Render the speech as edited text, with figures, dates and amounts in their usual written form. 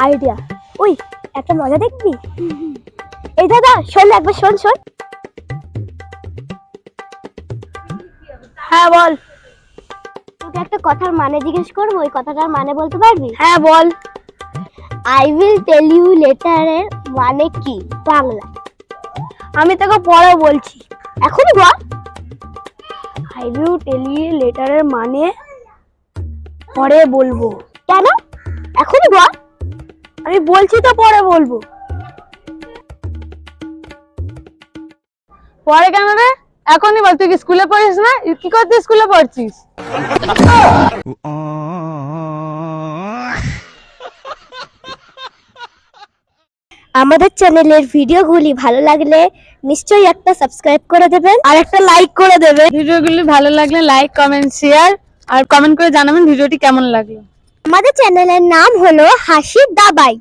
Idea. ওই একটা মজা দেখবি? এই দাদা শোন, একবার শোন শোন। হ্যাঁ বল। তোকে একটা কথার মানে জিজ্ঞেস করবো, ওই কথাটার মানে বলতে পারবি? হ্যাঁ বল। I will tell you later এর মানে কি বাংলা? আমি তোকে পরে বলছি, এখনই বল। I will tell you later এর মানে পরে বলবো। কেন? এখনই বল। আমি বলছি তো পরে বলবো। পরে কেন রে? এখনই বল। তুই কি স্কুলে পড়িস না? কি করতে স্কুলে পড়ছিস? আমাদের চ্যানেলের ভিডিওগুলি ভালো লাগলে নিশ্চয়ই একটা সাবস্ক্রাইব করে দেবেন আর একটা লাইক করে দেবেন। ভিডিওগুলি ভালো লাগলে লাইক, কমেন্ট, শেয়ার আর কমেন্ট করে জানাবেন ভিডিওটি কেমন লাগলো। আমাদের চ্যানেলের নাম হলো হাসির দাবাই।